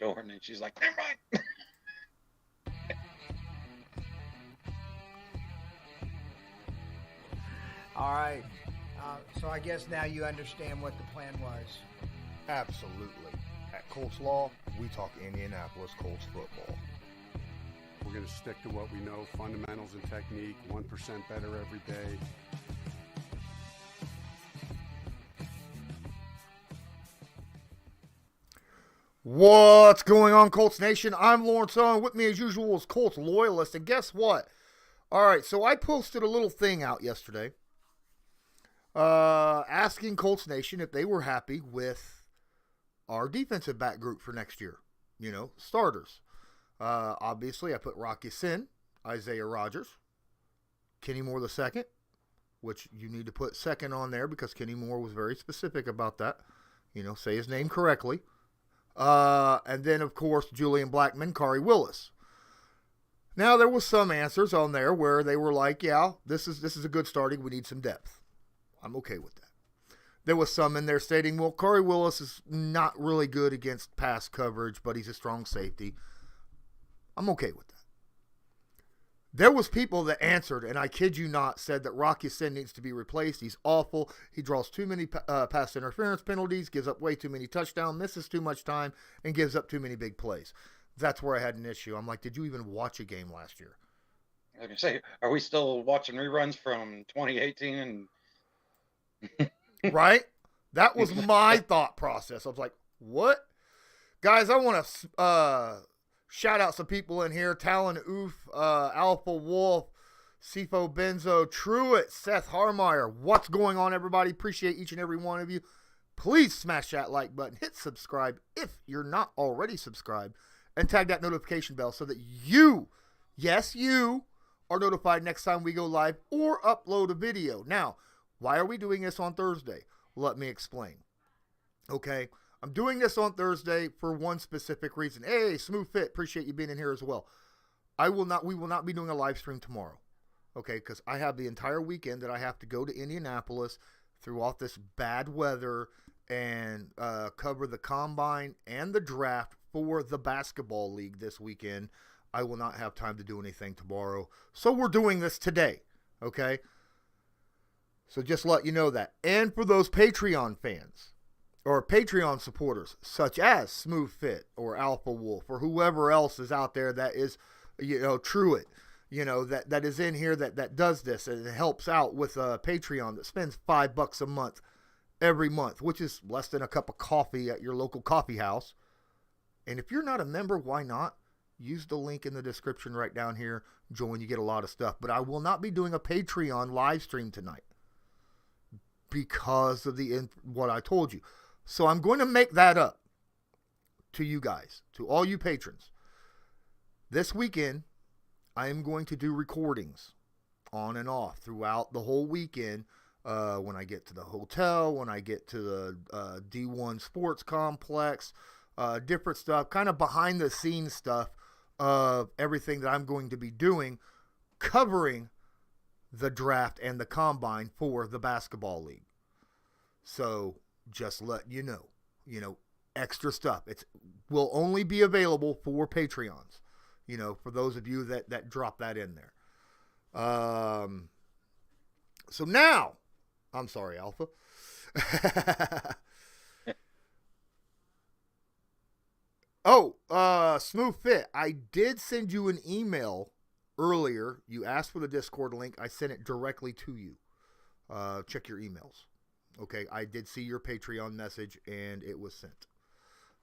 door, and then she's like, "Never mind." All right. So I guess now you understand what the plan was. Absolutely. At Colts Law, we talk Indianapolis Colts football. We're going to stick to what we know, fundamentals and technique, 1% better every day. What's going on, Colts Nation? I'm Lawrence Owen. With me, as usual, is Colts Loyalist. And guess what? All right, so I posted a little thing out yesterday asking Colts Nation if they were happy with our defensive back group for next year. You know, starters. Obviously, I put Rocky Sin, Isaiah Rodgers, Kenny Moore II, which you need to put second on there because Kenny Moore was very specific about that. You know, say his name correctly. And then, of course, Julian Blackman, Kari Willis. Now, there was some answers on there where they were like, yeah, this is a good starting. We need some depth. I'm okay with that. There was some in there stating, well, Kari Willis is not really good against pass coverage, but he's a strong safety. I'm okay with that. There was people that answered, and I kid you not, said that Rocky Sin needs to be replaced. He's awful. He draws too many pass interference penalties, gives up way too many touchdowns, misses too much time, and gives up too many big plays. That's where I had an issue. I'm like, did you even watch a game last year? I was gonna say, are we still watching reruns from 2018? Right? That was my thought process. I was like, what? Guys, I want to shout out some people in here. Talon Oof, Alpha Wolf, Sifo Benzo, Truitt, Seth Harmeyer. What's going on, everybody? Appreciate each and every one of you. Please smash that like button. Hit subscribe if you're not already subscribed. And tag that notification bell so that you, yes, you, are notified next time we go live or upload a video. Now, why are we doing this on Thursday? Let me explain. Okay? I'm doing this on Thursday for one specific reason. Hey, Smooth Fit, appreciate you being in here as well. We will not be doing a live stream tomorrow. Okay? Because I have the entire weekend that I have to go to Indianapolis through all this bad weather and cover the combine and the draft for the basketball league this weekend. I will not have time to do anything tomorrow. So we're doing this today. Okay? So just let you know that. And for those Patreon fans or Patreon supporters, such as Smooth Fit or Alpha Wolf or whoever else is out there that is, Truitt, that is in here that does this and it helps out with Patreon that spends $5 a month every month, which is less than a cup of coffee at your local coffee house. And if you're not a member, why not? Use the link in the description right down here. Join, you get a lot of stuff. But I will not be doing a Patreon live stream tonight because of what I told you. So I'm going to make that up to you guys, to all you patrons. This weekend, I am going to do recordings on and off throughout the whole weekend. When I get to the hotel, when I get to the D1 Sports Complex, different stuff, kind of behind the scenes stuff of everything that I'm going to be doing, covering the draft and the combine for the basketball league. So just let you know, extra stuff. It will only be available for Patreons, for those of you that drop that in there. So now, I'm sorry, Alpha. Smooth Fit. I did send you an email earlier. You asked for the Discord link. I sent it directly to you. Check your emails. Okay, I did see your Patreon message and it was sent.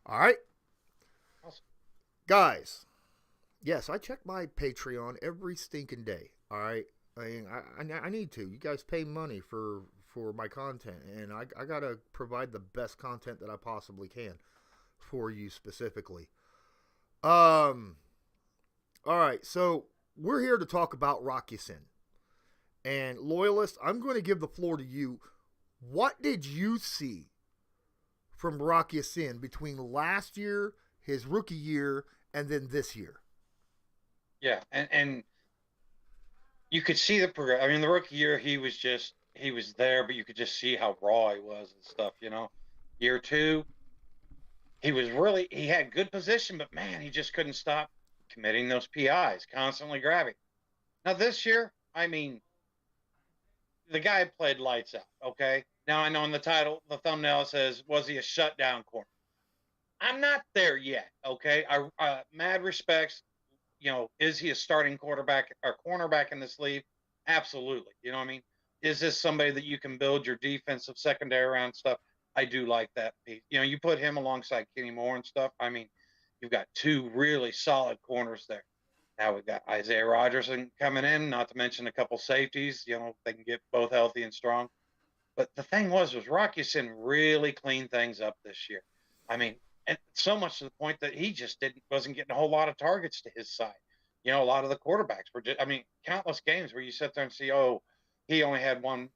All right. Awesome. Guys, yes, I check my Patreon every stinking day. All right. I need to. You guys pay money for my content, and I got to provide the best content that I possibly can for you specifically. All right, so we're here to talk about Rocky Sin. And Loyalist, I'm going to give the floor to you. What did you see from Rocky Sin between last year, his rookie year, and then this year? Yeah, and you could see the progress. I mean, the rookie year, he was there, but you could just see how raw he was and stuff. Year two, he had good position, but man, he just couldn't stop committing those PIs, constantly grabbing. Now this year, I mean, the guy played lights out. Okay. Now I know in the thumbnail says, was he a shutdown corner? I'm not there yet. Okay. Mad respects. Is he a starting quarterback or cornerback in this league? Absolutely. You know what I mean? Is this somebody that you can build your defensive secondary around stuff? I do like that piece. You put him alongside Kenny Moore and stuff. I mean, you've got two really solid corners there. Now we've got Isaiah Rodgers coming in, not to mention a couple safeties. They can get both healthy and strong. But the thing was Rocky Sin really cleaned things up this year. I mean, and so much to the point that he just wasn't getting a whole lot of targets to his side. A lot of the quarterbacks were just, I mean, countless games where you sit there and see, oh, he only had one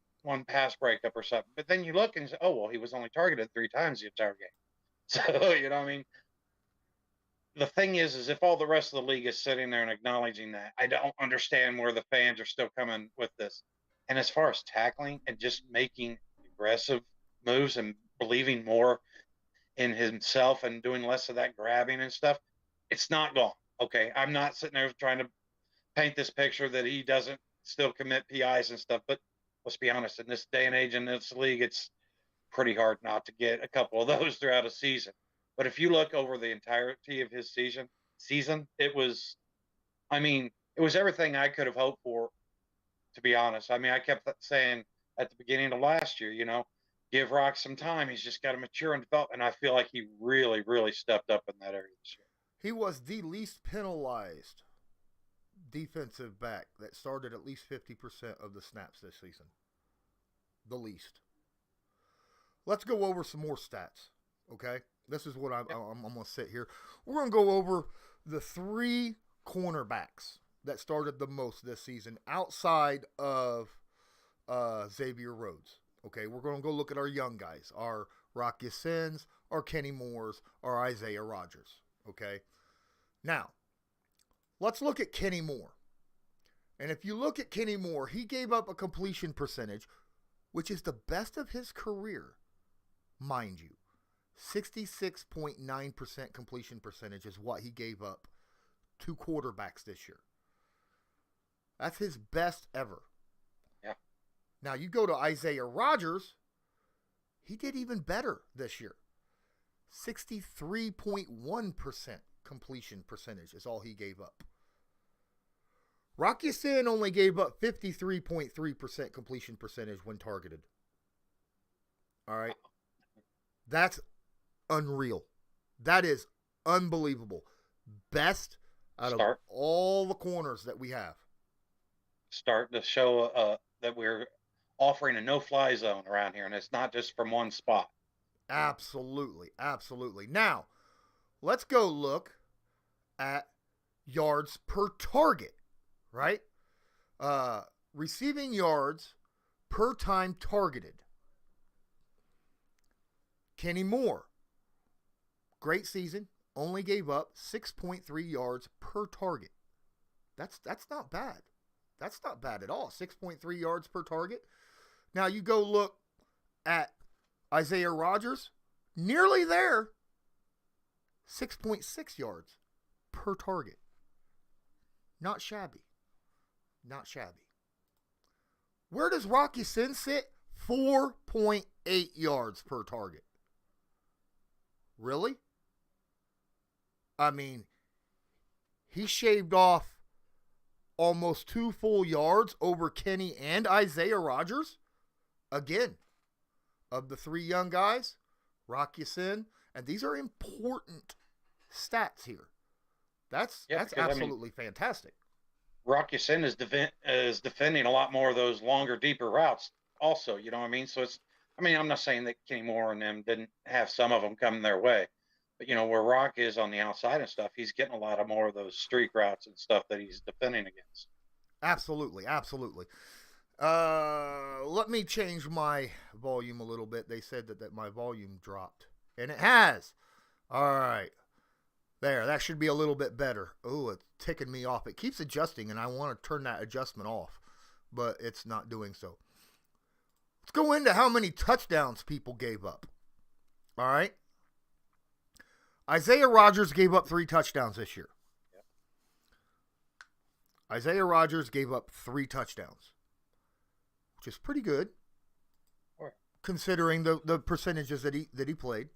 pass breakup or something. But then you look and say, oh, well, he was only targeted 3 times the entire game. So, what I mean? The thing is if all the rest of the league is sitting there and acknowledging that, I don't understand where the fans are still coming with this. And as far as tackling and just making aggressive moves and believing more in himself and doing less of that grabbing and stuff, it's not gone. Okay. I'm not sitting there trying to paint this picture that he doesn't still commit PIs and stuff, but let's be honest, in this day and age in this league, it's pretty hard not to get a couple of those throughout a season. But if you look over the entirety of his season, it was everything I could have hoped for, to be honest. I mean, I kept saying at the beginning of last year, give Rock some time. He's just got to mature and develop. And I feel like he really, really stepped up in that area this year. He was the least penalized defensive back that started at least 50% of the snaps this season. The least. Let's go over some more stats, okay? This is what I'm going to sit here. We're going to go over the 3 cornerbacks that started the most this season outside of Xavier Rhodes. Okay, we're going to go look at our young guys, our Rock Ya-Sins, our Kenny Moores, our Isaiah Rodgers. Okay, now let's look at Kenny Moore. And if you look at Kenny Moore, he gave up a completion percentage, which is the best of his career, mind you. 66.9% completion percentage is what he gave up to quarterbacks this year. That's his best ever. Yeah. Now you go to Isaiah Rodgers, he did even better this year. 63.1% completion percentage is all he gave up. Rock Ya-Sin only gave up 53.3% completion percentage when targeted. All right. That's unreal. That is unbelievable. Best out of all the corners that we have. Starting to show that we're offering a no-fly zone around here, and it's not just from one spot. Absolutely. Absolutely. Now, let's go look at yards per target, right? Receiving yards per time targeted. Kenny Moore, great season, only gave up 6.3 yards per target. That's not bad. That's not bad at all. 6.3 yards per target. Now you go look at Isaiah Rodgers, nearly there. 6.6 yards per target. Not shabby. Not shabby. Where does Rock Ya-Sin sit? 4.8 yards per target. Really? I mean, he shaved off almost 2 full yards over Kenny and Isaiah Rodgers. Again, of the 3 young guys, Rock Ya-Sin, and these are important stats here. That's absolutely fantastic. Rock Ya-Sin is defending a lot more of those longer, deeper routes also, you know what I mean? So I'm not saying that Kenny Moore and them didn't have some of them come their way. But, where Rock is on the outside and stuff, he's getting a lot of more of those streak routes and stuff that he's defending against. Absolutely, absolutely. Let me change my volume a little bit. They said that my volume dropped, and it has. All right. There, that should be a little bit better. Oh, it's ticking me off. It keeps adjusting, and I want to turn that adjustment off, but it's not doing so. Let's go into how many touchdowns people gave up. All right. Isaiah Rodgers gave up 3 touchdowns this year. Yep. Isaiah Rodgers gave up 3 touchdowns, which is pretty good, Right. considering the percentages that he played.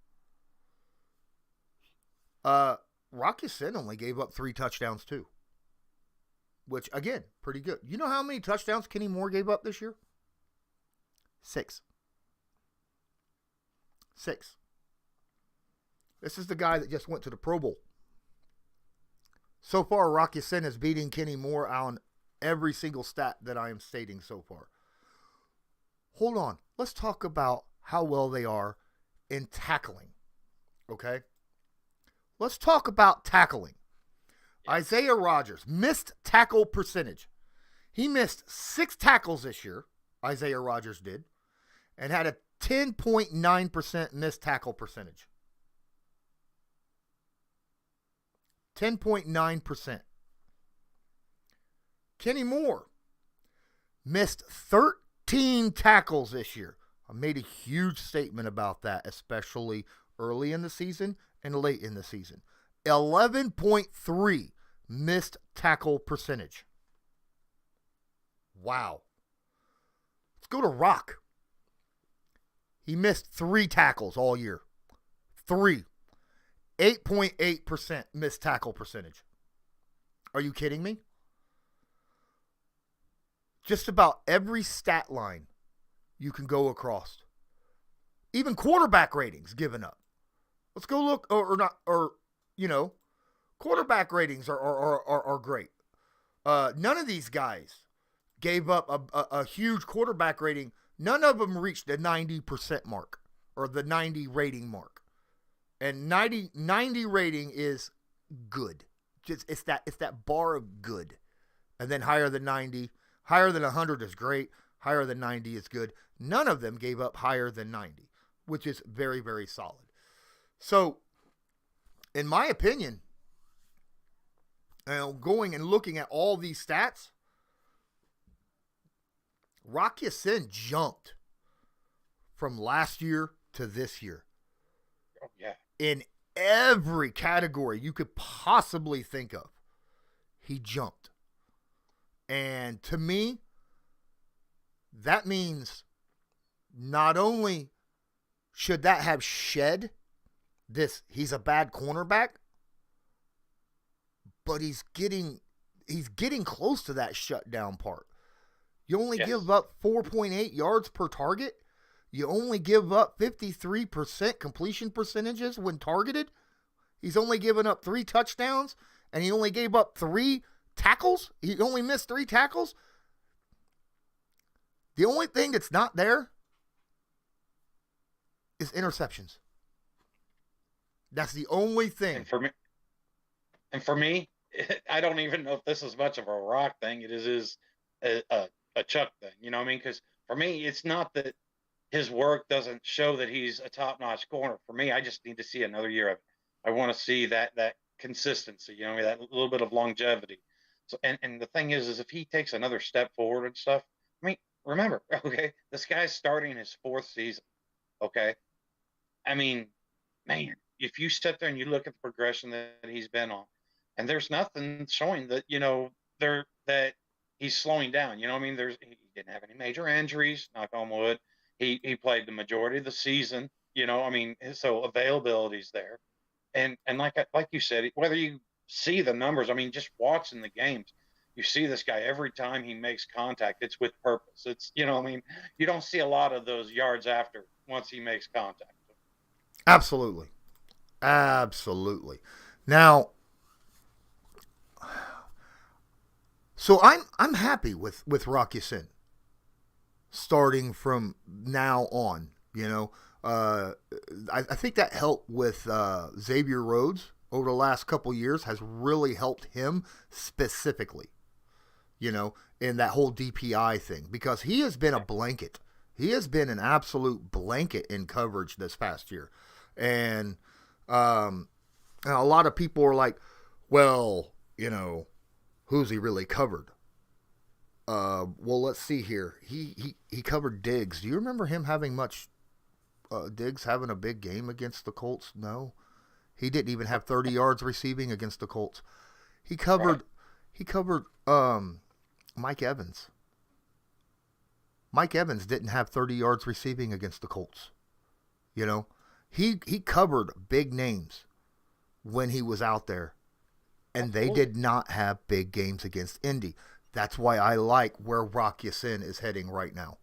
Rocky Sin only gave up 3 touchdowns too, which again, pretty good. You know how many touchdowns Kenny Moore gave up this year? 6. 6. This is the guy that just went to the Pro Bowl. So far, Rocky Sin is beating Kenny Moore on every single stat that I am stating so far. Hold on. Let's talk about how well they are in tackling. Okay? Let's talk about tackling. Isaiah Rodgers, missed tackle percentage. He missed 6 tackles this year, Isaiah Rodgers did, and had a 10.9% missed tackle percentage. 10.9%. Kenny Moore missed 13 tackles this year. I made a huge statement about that, especially early in the season and late in the season. 11.3 missed tackle percentage. Wow. Let's go to Rock. He missed 3 tackles all year. 3. 8.8% missed tackle percentage. Are you kidding me? Just about every stat line you can go across. Even quarterback ratings given up. Let's go look, quarterback ratings are great. None of these guys gave up a huge quarterback rating. None of them reached the 90% mark or the 90 rating mark. And 90 rating is good. It's that bar of good. And then higher than 90, higher than 100 is great. Higher than 90 is good. None of them gave up higher than 90, which is very, very solid. So, in my opinion, going and looking at all these stats, Rock Ya-Sin jumped from last year to this year. Oh, yeah. In every category you could possibly think of, he jumped. And to me, that means not only should that have shed this, he's a bad cornerback, but he's getting close to that shutdown part. You only give up 4.8 yards per target. You only give up 53% completion percentages when targeted. He's only given up 3 touchdowns, and he only gave up 3 tackles. He only missed 3 tackles. The only thing that's not there is interceptions. That's the only thing. And for me, I don't even know if this is much of a Rock thing. It is a Chuck thing. You know what I mean? Because for me, it's not that his work doesn't show that he's a top-notch corner. For me, I just need to see another year of it. I want to see that consistency, you know, that little bit of longevity. So, and the thing is if he takes another step forward and stuff, I mean, remember, okay, this guy's starting his 4th season, okay? I mean, man, if you sit there and you look at the progression that he's been on, and there's nothing showing that, you know, that he's slowing down. You know what I mean? He didn't have any major injuries, knock on wood. He played the majority of the season, you know, I mean, so availability's there. And like you said, whether you see the numbers, I mean, just watching the games, you see this guy every time he makes contact, it's with purpose. It's, you know, I mean, you don't see a lot of those yards after once he makes contact. Absolutely. Absolutely. Now, so I'm happy with Rock Ya-Sin starting from now on, you know. I think that helped with Xavier Rhodes over the last couple years has really helped him specifically, you know, in that whole DPI thing, because he has been a blanket. He has been an absolute blanket in coverage this past year. And a lot of people are like, well, you know, who's he really covered? Well, let's see here. He covered Diggs. Do you remember him having much Diggs having a big game against the Colts? No. He didn't even have 30 yards receiving against the Colts. He covered Mike Evans. Mike Evans didn't have 30 yards receiving against the Colts. You know, he covered big names when he was out there, and they did not have big games against Indy. That's why I like where Rock Ya-Sin is heading right now.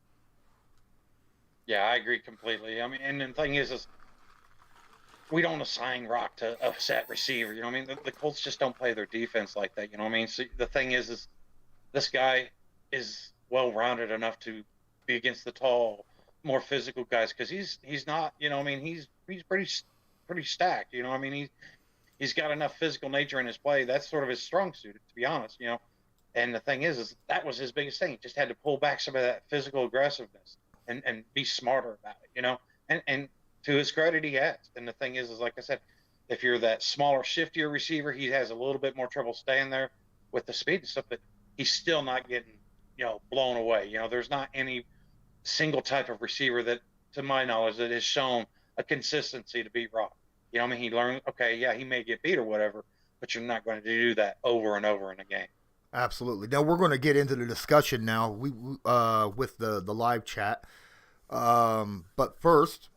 Yeah, I agree completely. I mean, and the thing is we don't assign Rock to a set receiver. You know what I mean? The Colts just don't play their defense like that. You know what I mean? So the thing is this guy is well-rounded enough to be against the tall, more physical guys, because he's not. You know what I mean? He's pretty stacked. You know what I mean? He's got enough physical nature in his play. That's sort of his strong suit, to be honest. You know. And the thing is that was his biggest thing. He just had to pull back some of that physical aggressiveness and be smarter about it, you know. And to his credit, he has. And the thing is like I said, if you're that smaller, shiftier receiver, he has a little bit more trouble staying there with the speed and stuff. But he's still not getting, you know, blown away. You know, there's not any single type of receiver that, to my knowledge, that has shown a consistency to beat Rock. You know, I mean, he learned, okay, yeah, he may get beat or whatever, but you're not going to do that over and over in a game. Absolutely. Now we're going to get into the discussion now. We with the live chat. But first,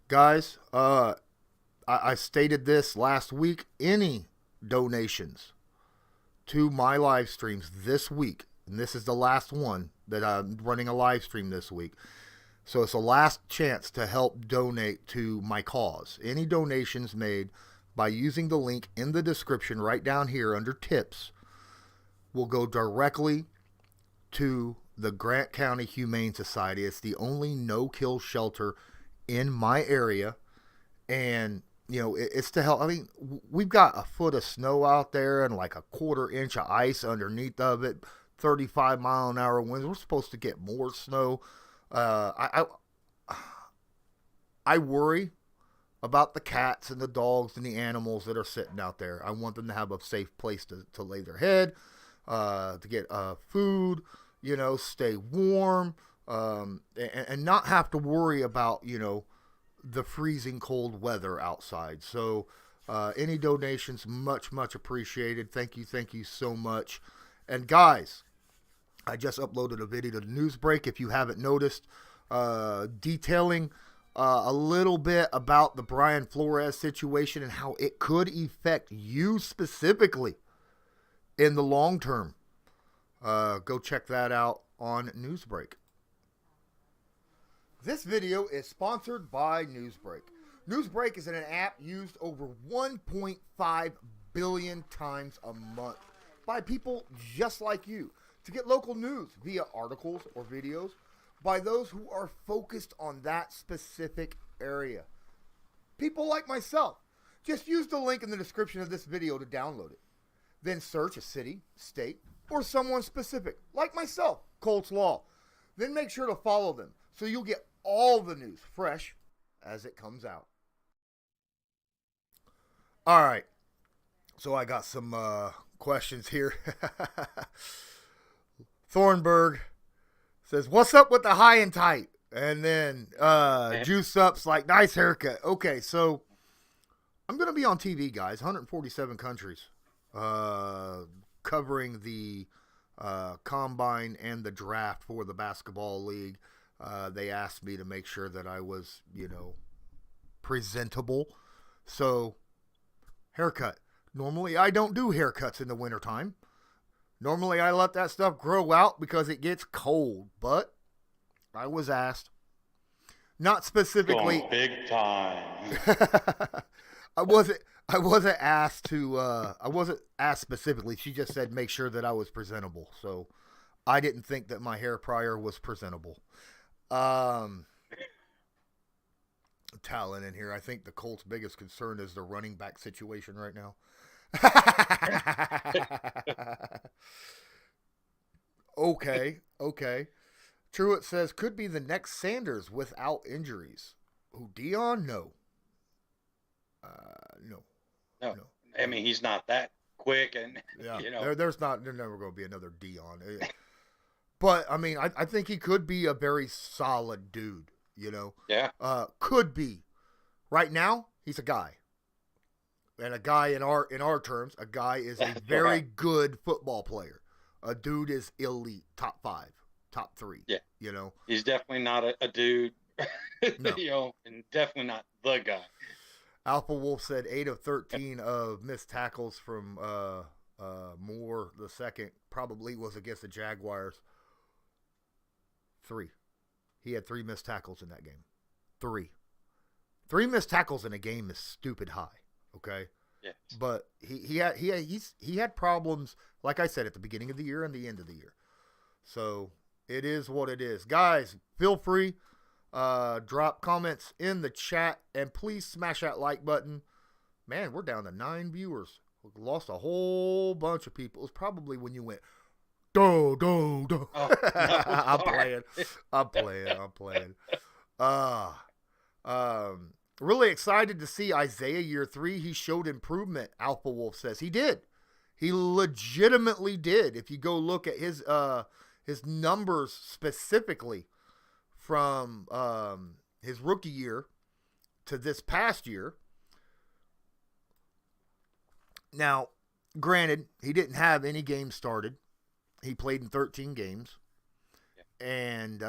guys, I stated this last week. Any donations to my live streams this week, and this is the last one that I'm running a live stream this week. So it's the last chance to help donate to my cause. Any donations made by using the link in the description right down here under tips will go directly to the Grant County Humane Society. It's the only no-kill shelter in my area. And, you know, it's to help. I mean, we've got a foot of snow out there and like a quarter-inch of ice underneath of it, 35-mile-an-hour winds. We're supposed to get more snow. I worry about the cats and the dogs and the animals that are sitting out there. I want them to have a safe place to lay their head, to get food, you know, stay warm, and not have to worry about, you know, the freezing cold weather outside. So any donations, much appreciated. Thank you so much. And guys, I just uploaded a video to Newsbreak, if you haven't noticed, detailing a little bit about the Brian Flores situation and how it could affect you specifically in the long term. Go check that out on Newsbreak. This video is sponsored by Newsbreak. Newsbreak is an app used over 1.5 billion times a month by people just like you to get local news via articles or videos by those who are focused on that specific area. People like myself. Just use the link in the description of this video to download it. Then search a city, state, or someone specific, like myself, Colts Law. Then make sure to follow them so you'll get all the news fresh as it comes out. All right. So I got some questions here. Thornburg says, "What's up with the high and tight?" And then Juice Up's like, "Nice haircut." Okay, so I'm going to be on TV, guys. 147 countries. Covering the combine and the draft for the basketball league. They asked me to make sure that I was, you know, presentable. So, haircut. Normally, I don't do haircuts in the wintertime. Normally, I let that stuff grow out because it gets cold. But I was asked. Not specifically. Going big time. I wasn't asked to. I wasn't asked specifically. She just said make sure that I was presentable. So I didn't think that my hair prior was presentable. Talent in here. I think the Colts' biggest concern is the running back situation right now. Okay. Truett says could be the next Sanders without injuries. Who, Dion? No. No. I mean, he's not that quick, and Yeah, you know, there's never going to be another Dion. But I mean, I think he could be a very solid dude. You know, yeah, could be. Right now, he's a guy. and a guy in our terms, a guy is a very good football player. A dude is elite, top 5, top 3. Yeah. You know, he's definitely not a dude, No. you know, and definitely not the guy. Alpha Wolf said 8 of 13 of missed tackles from Moore. The second probably was against the Jaguars. 3. He had 3 missed tackles in that game. 3 missed tackles in a game is stupid high. Okay. Yes. But he had problems, like I said, at the beginning of the year and the end of the year. So it is what it is. Guys, feel free. Drop comments in the chat and please smash that like button. Man, we're down to 9 viewers. We lost a whole bunch of people. It was probably when you went do. Oh, no, I'm playing. Really excited to see Isaiah year 3. He showed improvement. Alpha Wolf says he did. He legitimately did. If you go look at his numbers specifically from his rookie year to this past year. Now, granted, he didn't have any games started. He played in 13 games. Yeah. And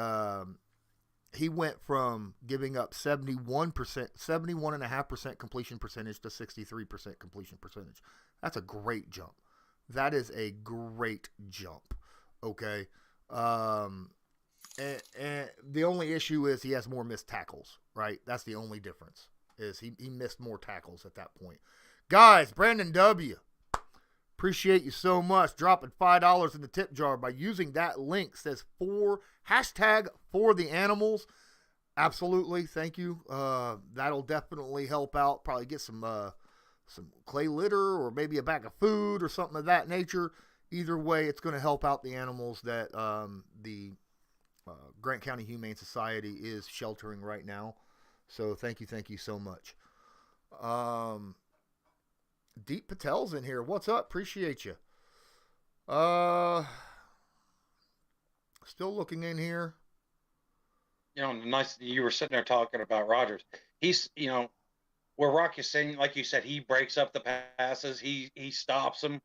he went from giving up 71.5% completion percentage to 63% completion percentage. That's a great jump. That is a great jump. Okay. And the only issue is he has more missed tackles, right? That's the only difference, is he missed more tackles at that point. Guys, Brandon W., appreciate you so much. Dropping $5 in the tip jar by using that link. Says hashtag for the animals. Absolutely. Thank you. That'll definitely help out. Probably get some clay litter or maybe a bag of food or something of that nature. Either way, it's going to help out the animals that the Grant County Humane Society is sheltering right now. So thank you so much. Deep Patel's in here. What's up? Appreciate you. Still looking in here. You know, nice. You were sitting there talking about Rodgers. He's, you know, where Rock is saying, like you said, he breaks up the passes. He stops them,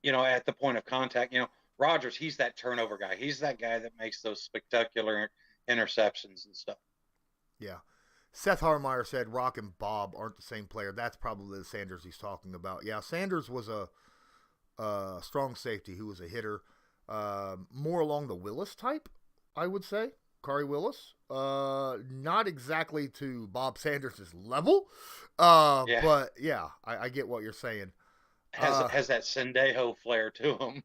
you know, at the point of contact. You know, Rodgers, he's that turnover guy. He's that guy that makes those spectacular interceptions and stuff. Yeah. Seth Harmeyer said Rock and Bob aren't the same player. That's probably the Sanders he's talking about. Yeah, Sanders was a strong safety who was a hitter. More along the Willis type, I would say. Kari Willis. Not exactly to Bob Sanders' level. Yeah. But, yeah, I get what you're saying. Has that Sendejo flair to him.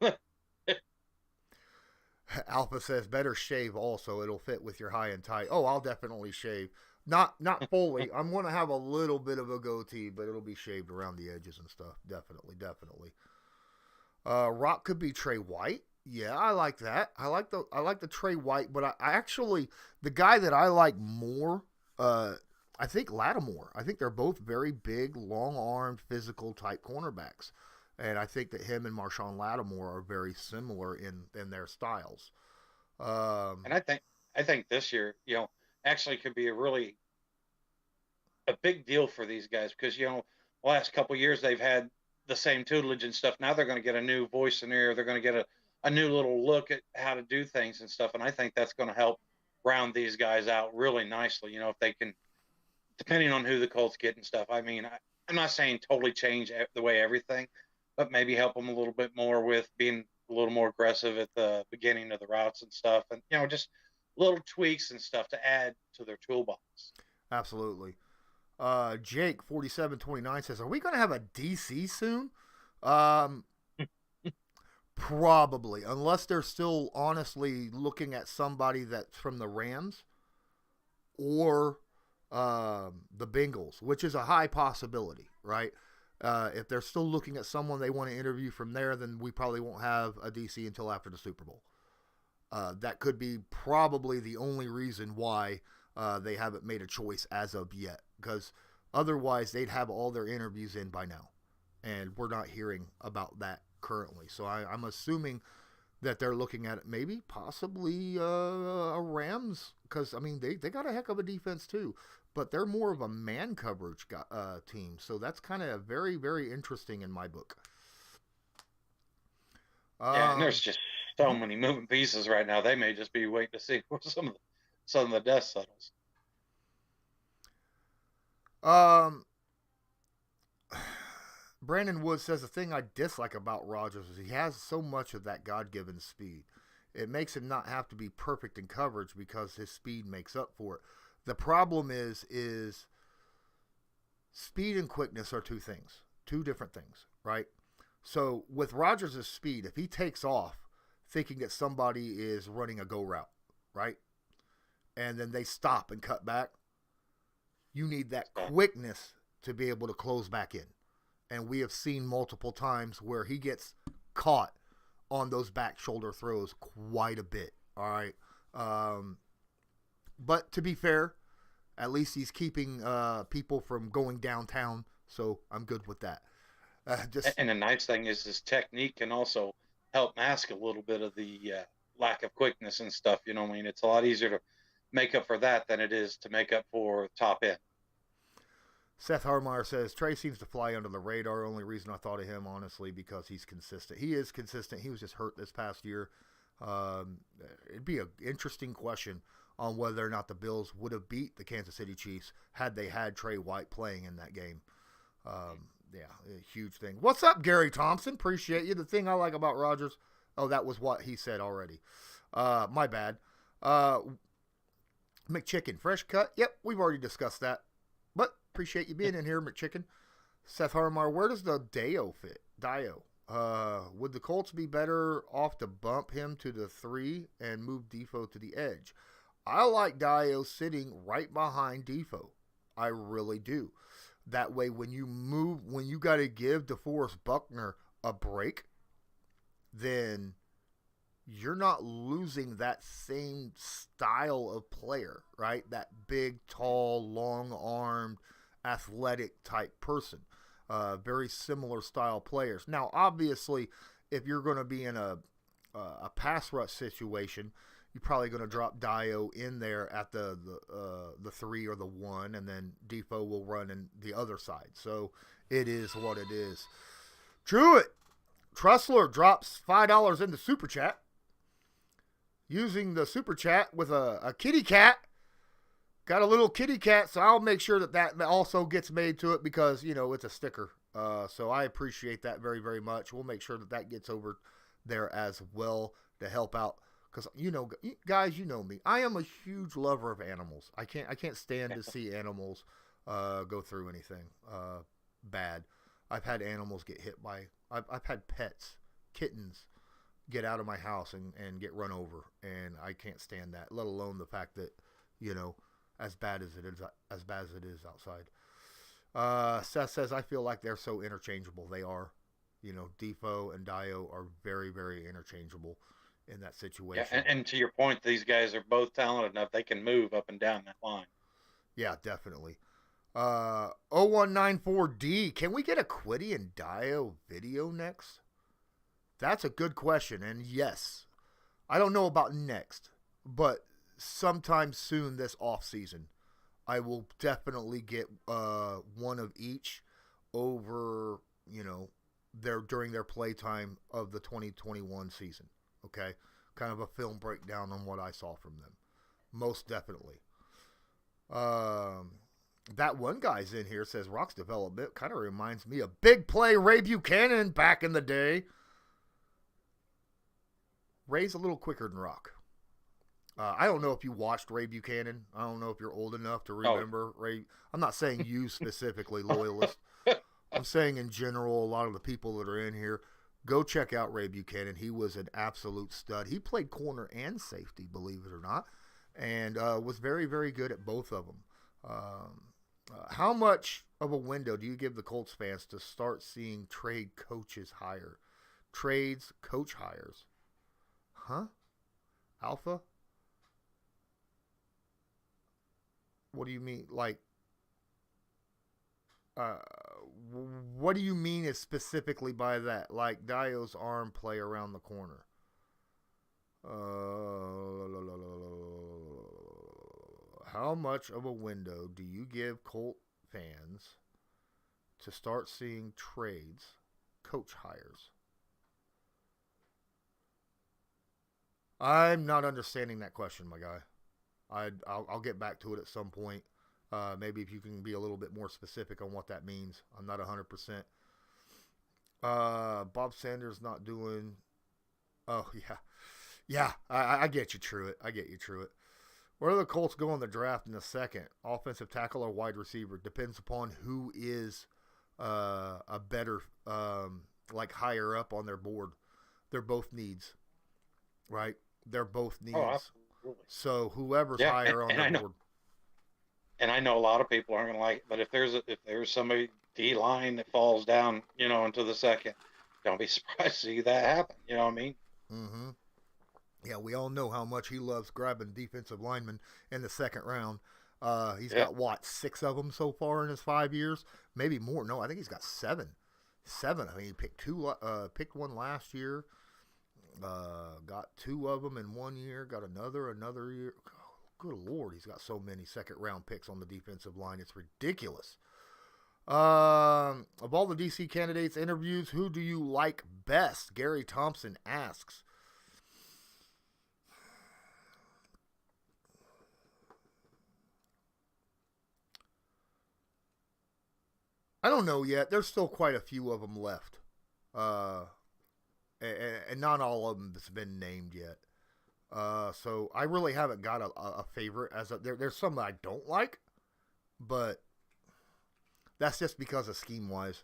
Alpha says, better shave also. It'll fit with your high and tight. Oh, I'll definitely shave. Not fully. I'm going to have a little bit of a goatee, but it'll be shaved around the edges and stuff. Definitely. Rock could be Trey White. Yeah, I like that. I like the Trey White, but I actually, the guy that I like more, I think Lattimore. I think they're both very big, long-armed, physical type cornerbacks. And I think that him and Marshawn Lattimore are very similar in their styles. And I think this year, you know, actually could be a big deal for these guys because, you know, the last couple of years they've had the same tutelage and stuff. Now they're going to get a new voice in there. They're going to get a new little look at how to do things and stuff. And I think that's going to help round these guys out really nicely. You know, if they can, depending on who the Colts get and stuff. I mean, I'm not saying totally change the way everything, but maybe help them a little bit more with being a little more aggressive at the beginning of the routes and stuff. And, you know, just little tweaks and stuff to add to their toolbox. Absolutely. Jake 4729 says, are we going to have a DC soon? Probably, unless they're still honestly looking at somebody that's from the Rams or the Bengals, which is a high possibility, right? If they're still looking at someone they want to interview from there, then we probably won't have a DC until after the Super Bowl. That could be probably the only reason why they haven't made a choice as of yet, because otherwise they'd have all their interviews in by now, and we're not hearing about that currently. So I'm assuming that they're looking at maybe possibly a Rams, because I mean they got a heck of a defense too, but they're more of a man coverage team, so that's kind of very, very interesting in my book. Yeah, and there's just so many moving pieces right now. They may just be waiting to see where some of the dust settles. Brandon Wood says the thing I dislike about Rodgers is he has so much of that God-given speed. It makes him not have to be perfect in coverage because his speed makes up for it. The problem is speed and quickness are two different things, right? So with Rodgers' speed, if he takes off thinking that somebody is running a go route, right? And then they stop and cut back, you need that quickness to be able to close back in. And we have seen multiple times where he gets caught on those back shoulder throws quite a bit. All right. But to be fair, at least he's keeping people from going downtown. So I'm good with that. And the nice thing is his technique can also help mask a little bit of the lack of quickness and stuff. You know what I mean? It's a lot easier to make up for that than it is to make up for top end. Seth Harmeyer says, Trey seems to fly under the radar. Only reason I thought of him, honestly, because he's consistent. He is consistent. He was just hurt this past year. It'd be an interesting question on whether or not the Bills would have beat the Kansas City Chiefs had they had Trey White playing in that game. Yeah, a huge thing. What's up, Gary Thompson? Appreciate you. The thing I like about Rodgers, that was what he said already. My bad. McChicken, fresh cut. Yep, we've already discussed that. But appreciate you being in here, McChicken. Seth Harmar, where does the Dio fit? Would the Colts be better off to bump him to the 3 and move Defoe to the edge? I like Dio sitting right behind Defoe. I really do. That way, when you got to give DeForest Buckner a break, then you're not losing that same style of player, right? That big, tall, long-armed, athletic type person. Very similar style players. Now, obviously, if you're going to be in a pass rush situation, you're probably going to drop Dio in there at the 3 or the 1, and then Defoe will run in the other side. So it is what it is. Truett Trussler drops $5 in the super chat. Using the super chat with a kitty cat. Got a little kitty cat, so I'll make sure that also gets made to it because, it's a sticker. So I appreciate that very, very much. We'll make sure that gets over there as well to help out. Because, guys, you know me. I am a huge lover of animals. I can't stand to see animals go through anything bad. I've had animals get hit by, I've had pets, kittens, get out of my house and get run over, and I can't stand that, let alone the fact that, as bad as it is outside. Seth says, I feel like they're so interchangeable. They are. Defoe and Dio are very, very interchangeable in that situation. Yeah, and to your point, these guys are both talented enough. They can move up and down that line. Yeah, definitely. 0194D, can we get a Quiddy and Dio video next? That's a good question, and yes. I don't know about next, but sometime soon this off season, I will definitely get one of each over, during their playtime of the 2021 season. Okay, kind of a film breakdown on what I saw from them. Most definitely. That one guy's in here says Rock's development kind of reminds me of Big Play Ray Buchanan back in the day. Ray's a little quicker than Rock. I don't know if you watched Ray Buchanan. I don't know if you're old enough to remember Ray. I'm not saying you specifically, Loyalist. I'm saying in general, a lot of the people that are in here, go check out Ray Buchanan. He was an absolute stud. He played corner and safety, believe it or not, and was very, very good at both of them. How much of a window do you give the Colts fans to start seeing trade coaches hire? Trades, coach hires. Huh? Alpha? What do you mean? Like, what do you mean is specifically by that? Like Dio's arm play around the corner? How much of a window do you give Colt fans to start seeing trades, coach hires? I'm not understanding that question, my guy. I'll get back to it at some point. Maybe if you can be a little bit more specific on what that means. I'm not 100%. Bob Sanders not doing. Oh yeah, yeah. I get you, Truitt. I get you, Truitt. Where do the Colts go in the draft in the second? Offensive tackle or wide receiver? Depends upon who is a better, higher up on their board. They're both needs, right? They're both needs. Oh, absolutely. So whoever's higher on their board. And I know a lot of people aren't going to like it, but if there's somebody D line that falls down, into the second, don't be surprised to see that happen. You know what I mean? Mm-hmm. Yeah, we all know how much he loves grabbing defensive linemen in the second round. He's got 6 of them so far in his 5 years, maybe more. No, I think he's got 7. I mean, he picked one last year. Got 2 of them in 1 year. Got another year. Oh, good Lord, he's got so many second-round picks on the defensive line. It's ridiculous. Of all the DC candidates interviews, who do you like best? Gary Thompson asks. I don't know yet. There's still quite a few of them left. And not all of them has been named yet. So I really haven't got a favorite. There's some that I don't like, but that's just because of scheme-wise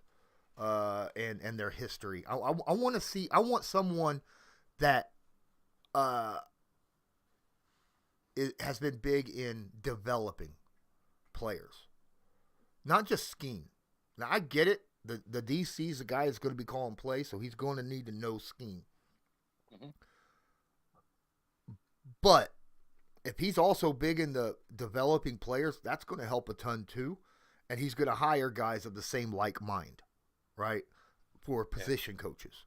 and their history. I want to see. I want someone that has been big in developing players, not just scheme. Now, I get it. The DC's the guy that's going to be calling plays, so he's going to need to know scheme. Mm-hmm. But if he's also big in the developing players, that's going to help a ton too. And he's going to hire guys of the same like mind, right, for position coaches.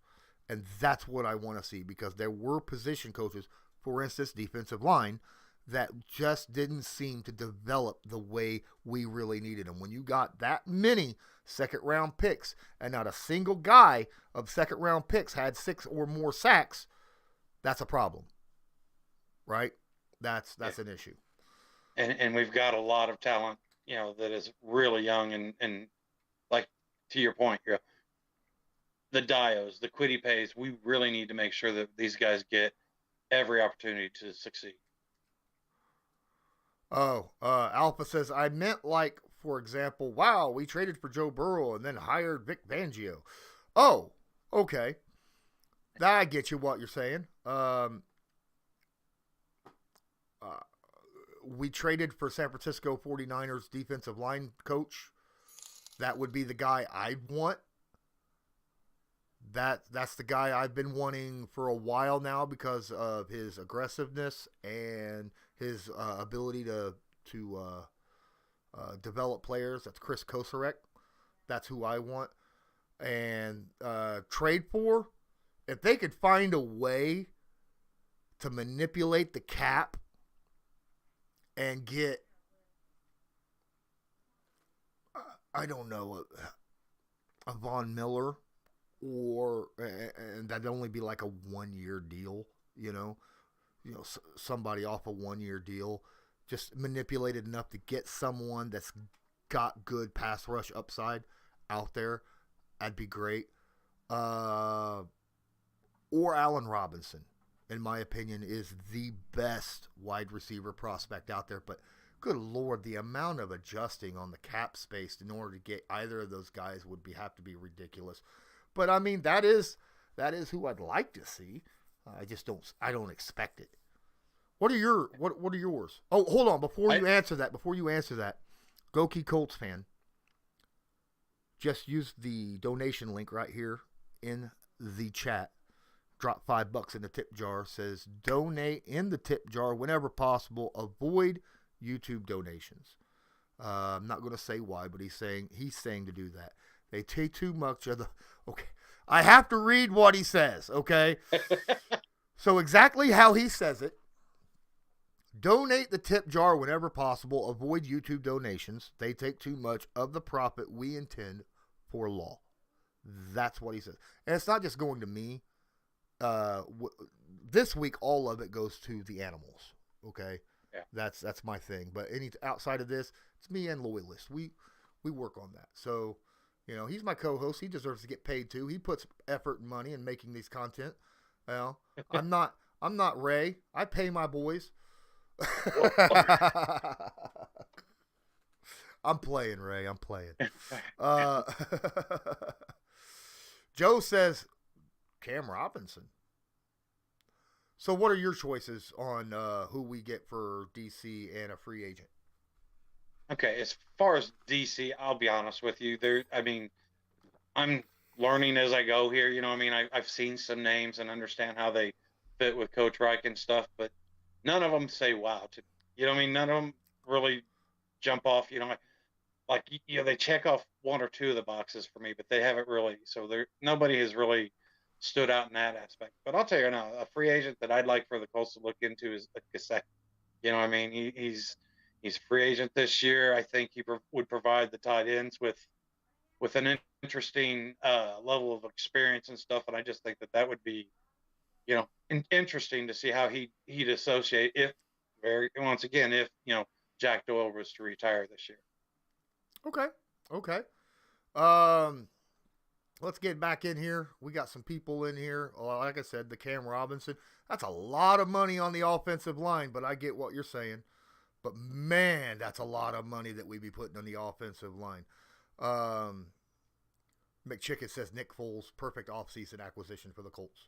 And that's what I want to see, because there were position coaches, for instance, defensive line, that just didn't seem to develop the way we really needed them. When you got that many second-round picks and not a single guy of second-round picks had 6 or more sacks, that's a problem, right? That's an issue. And we've got a lot of talent, that is really young and like, to your point, the Dios, the Quiddy Pays, we really need to make sure that these guys get every opportunity to succeed. Alpha says, I meant for example, wow, we traded for Joe Burrow and then hired Vic Fangio. Oh, okay. I get you what you're saying. We traded for San Francisco 49ers defensive line coach. That would be the guy I'd want. That's the guy I've been wanting for a while now because of his aggressiveness and his ability to develop players. That's Chris Kosarek. That's who I want. And trade for, if they could find a way to manipulate the cap and get, I don't know, a Von Miller, and that'd only be like a 1-year deal, somebody off a 1-year deal, just manipulated enough to get someone that's got good pass rush upside out there. That'd be great. Or Allen Robinson, in my opinion, is the best wide receiver prospect out there. But good Lord, the amount of adjusting on the cap space in order to get either of those guys would have to be ridiculous. But I mean, that is who I'd like to see. I don't expect it. What are yours? Oh, hold on. Before you answer that, Goki Colts fan, just use the donation link right here in the chat. Drop $5 in the tip jar. Says donate in the tip jar whenever possible. Avoid YouTube donations. I'm not going to say why, but he's saying to do that. They take too much of the. Okay, I have to read what he says. Okay. So exactly how he says it. Donate the tip jar whenever possible. Avoid YouTube donations. They take too much of the profit we intend for law. That's what he says. And it's not just going to me. This week, all of it goes to the animals. Okay? Yeah. That's my thing. But any outside of this, it's me and Loyalist. We work on that. So, he's my co-host. He deserves to get paid too. He puts effort and money in making these content. Well, I'm not Ray. I pay my boys. I'm playing, Ray. I'm playing. Joe says Cam Robinson. So what are your choices on who we get for DC and a free agent? Okay, as far as DC, I'll be honest with you. I'm learning as I go here. I've seen some names and understand how they fit with Coach Reich and stuff, but none of them say wow to me. None of them really jump off. They check off one or two of the boxes for me, but they haven't really. So nobody has really stood out in that aspect. But I'll tell you now, a free agent that I'd like for the Colts to look into is Gasecki. He's a free agent this year. I think he would provide the tight ends with an interesting level of experience and stuff, and I just think that would be, interesting to see how he'd associate if Jack Doyle was to retire this year. Okay. Let's get back in here. We got some people in here. Like I said, the Cam Robinson. That's a lot of money on the offensive line, but I get what you're saying. But, man, that's a lot of money that we be putting on the offensive line. McChicken says Nick Foles, perfect offseason acquisition for the Colts.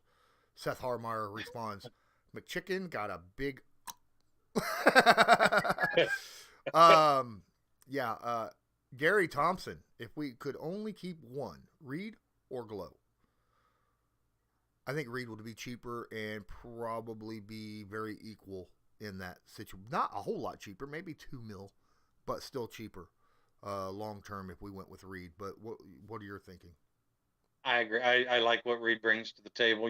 Seth Harmeyer responds, McChicken got a big... Gary Thompson, if we could only keep one, Reed or Glow? I think Reed would be cheaper and probably be very equal in that situation. Not a whole lot cheaper, maybe $2 million, but still cheaper long term if we went with Reed. But what are you thinking? I agree. I like what Reed brings to the table.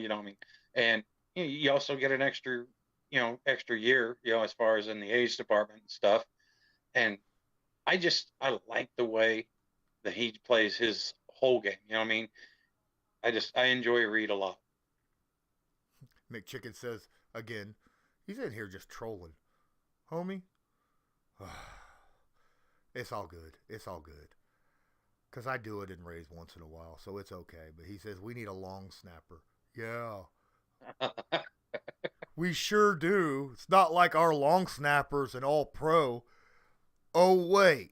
And you also get an extra year, as far as in the age department and stuff. And I like the way that he plays his whole game. I enjoy Reed a lot. McChicken says, again, he's in here just trolling. Homie, it's all good. It's all good. Because I do it in Rays once in a while, so it's okay. But he says, we need a long snapper. Yeah. We sure do. It's not like our long snappers and all pro. Oh, wait.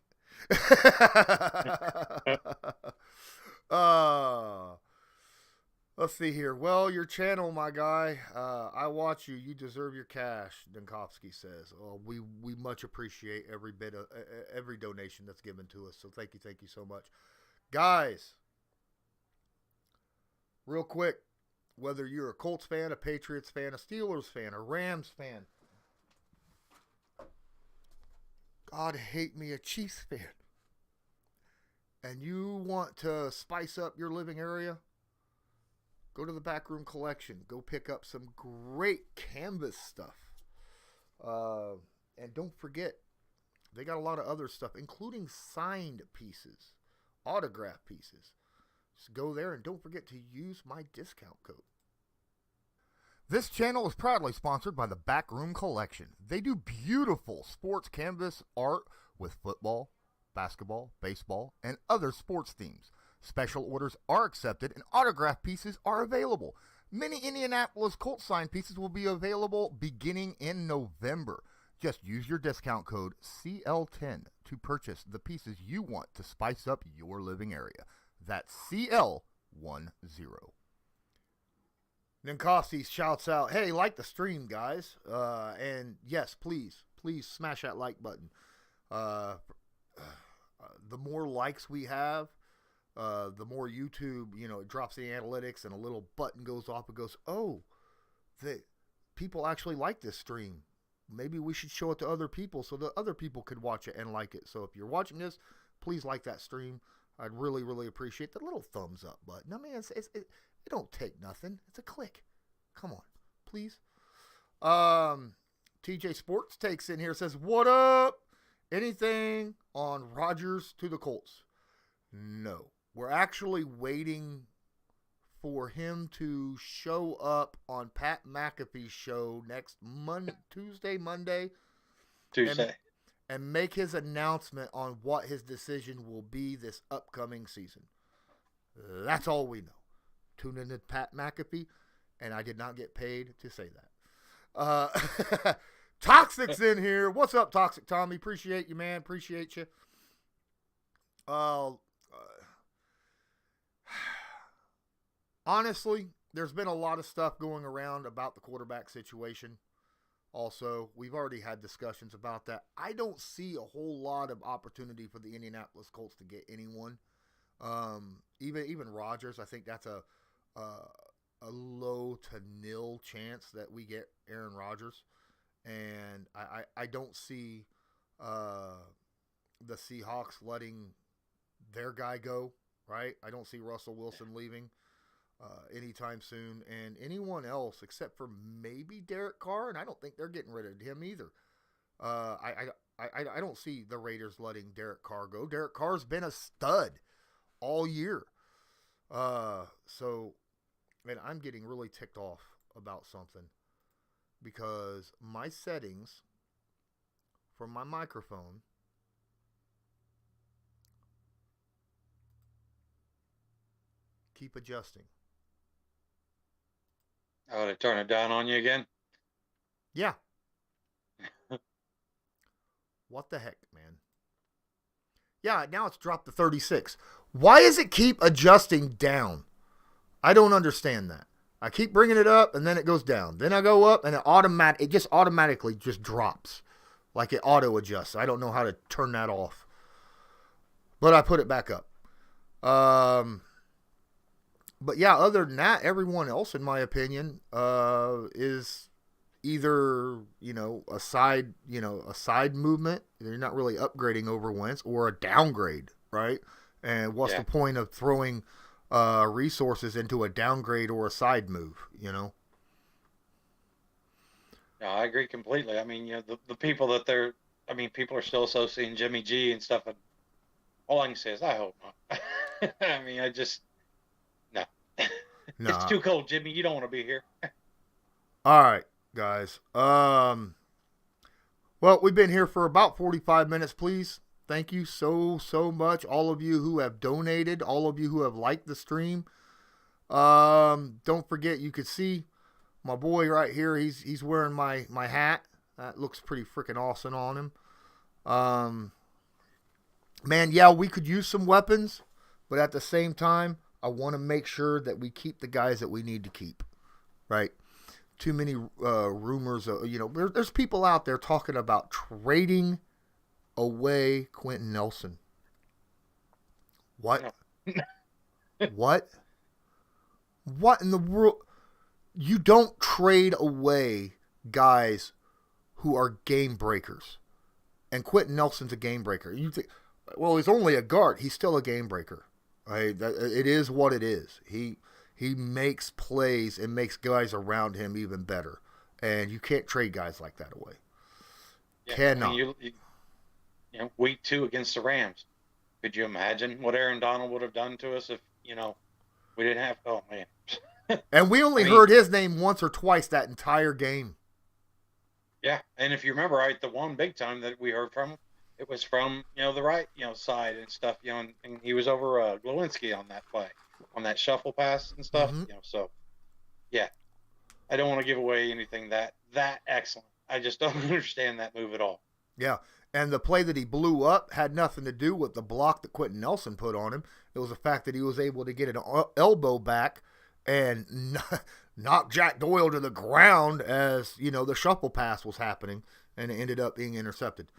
Let's see here. Well, your channel, my guy. I watch you. You deserve your cash, Dinkowski says. Oh, we much appreciate every bit of every donation that's given to us. So thank you so much. Guys, real quick, whether you're a Colts fan, a Patriots fan, a Steelers fan, a Rams fan, God hate me, a Chiefs fan, and you want to spice up your living area, go to the Backroom Collection. Go pick up some great canvas stuff. And don't forget, they got a lot of other stuff, including signed pieces, autograph pieces. Just go there and don't forget to use my discount code. This channel is proudly sponsored by the Backroom Collection. They do beautiful sports canvas art with football, basketball, baseball, and other sports themes. Special orders are accepted and autograph pieces are available. Many Indianapolis Colts signed pieces will be available beginning in November. Just use your discount code CL10 to purchase the pieces you want to spice up your living area. That's CL10. Ninkasi shouts out, hey, like the stream, guys. And yes, please smash that like button. The more likes we have, the more YouTube, it drops the analytics and a little button goes off. It goes, oh, people actually like this stream. Maybe we should show it to other people so that other people could watch it and like it. So if you're watching this, please like that stream. I'd really, really appreciate the little thumbs up button. I mean, it don't take nothing. It's a click. Come on. please. TJ Sports takes in here, says, what up? Anything on Rodgers to the Colts? No. We're actually waiting for him to show up on Pat McAfee's show next Tuesday, Monday. And make his announcement on what his decision will be this upcoming season. That's all we know. Tune in to Pat McAfee, and I did not get paid to say that. Toxic's in here. What's up, Toxic Tommy? Appreciate you, man. Appreciate you. Honestly, there's been a lot of stuff going around about the quarterback situation. Also, we've already had discussions about that. I don't see a whole lot of opportunity for the Indianapolis Colts to get anyone. Even Rodgers, I think that's a low to nil chance that we get Aaron Rodgers. And I don't see the Seahawks letting their guy go, right? I don't see Russell Wilson leaving anytime soon, and anyone else except for maybe Derek Carr, and I don't think they're getting rid of him either. I don't see the Raiders letting Derek Carr go. Derek Carr's been a stud all year. So, man, I'm getting really ticked off about something because my settings for my microphone keep adjusting. Oh, to turn it down on you again? Yeah. What the heck, man? Yeah, now it's dropped to 36. Why does it keep adjusting down? I don't understand that. I keep bringing it up, and then it goes down. Then I go up, and it just automatically just drops. Like it auto-adjusts. I don't know how to turn that off. But I put it back up. But yeah, other than that, everyone else, in my opinion, is either, a side movement. They're not really upgrading over Wentz, or a downgrade, right? And what's the point of throwing resources into a downgrade or a side move, No, I agree completely. I mean, the people that people are still associating Jimmy G and stuff. And all I can say is, I hope not. I mean, no. It's too cold, Jimmy. You don't want to be here. All right, guys. Well, we've been here for about 45 minutes. Please, thank you so much, all of you who have donated, all of you who have liked the stream. Don't forget, you could see my boy right here. He's wearing my hat. That looks pretty freaking awesome on him. Man, yeah, we could use some weapons, but at the same time, I want to make sure that we keep the guys that we need to keep, right? Too many rumors. There's people out there talking about trading away Quentin Nelson. What? What? What in the world? You don't trade away guys who are game breakers. And Quentin Nelson's a game breaker. You think, well, he's only a guard. He's still a game breaker. Right? It is what it is. He makes plays and makes guys around him even better. And you can't trade guys like that away. Yeah, Cannot. I mean, week 2 against the Rams. Could you imagine what Aaron Donald would have done to us if, we didn't have, oh man. And we only heard his name once or twice that entire game. Yeah. And if you remember, right, the one big time that we heard from him, it was from, the right, side and stuff, and he was over Glowinski on that play, on that shuffle pass and stuff, so, yeah. I don't want to give away anything that excellent. I just don't understand that move at all. Yeah, and the play that he blew up had nothing to do with the block that Quentin Nelson put on him. It was the fact that he was able to get an elbow back and knock Jack Doyle to the ground as, the shuffle pass was happening, and it ended up being intercepted.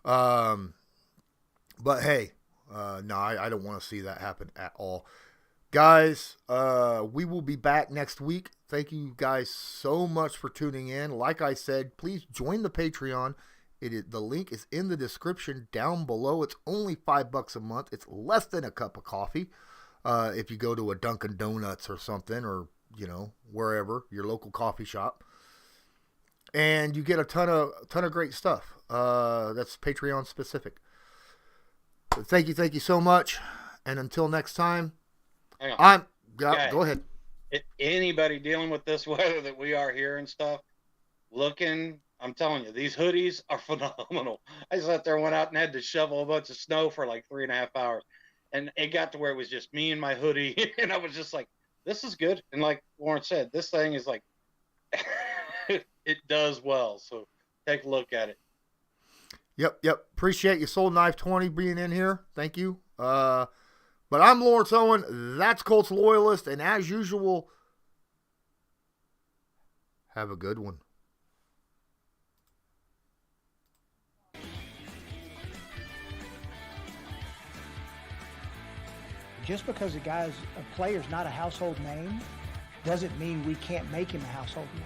But hey, no, I don't want to see that happen at all. Guys, we will be back next week. Thank you guys so much for tuning in. Like I said, please join the Patreon. The link is in the description down below. It's only $5 a month. It's less than a cup of coffee. If you go to a Dunkin' Donuts or something, or wherever, your local coffee shop. And you get a ton of great stuff. That's Patreon specific. But thank you so much. And until next time, go ahead. Anybody dealing with this weather that we are here and stuff, I'm telling you, these hoodies are phenomenal. I sat there, went out and had to shovel a bunch of snow for like 3.5 hours. And it got to where it was just me and my hoodie. And I was just like, this is good. And like Warren said, this thing is like, it does well. So take a look at it. Yep. Appreciate you, Soul Knife 20, being in here. Thank you. But I'm Lawrence Owen. That's Colts Loyalist. And as usual, have a good one. Just because a player's not a household name doesn't mean we can't make him a household name.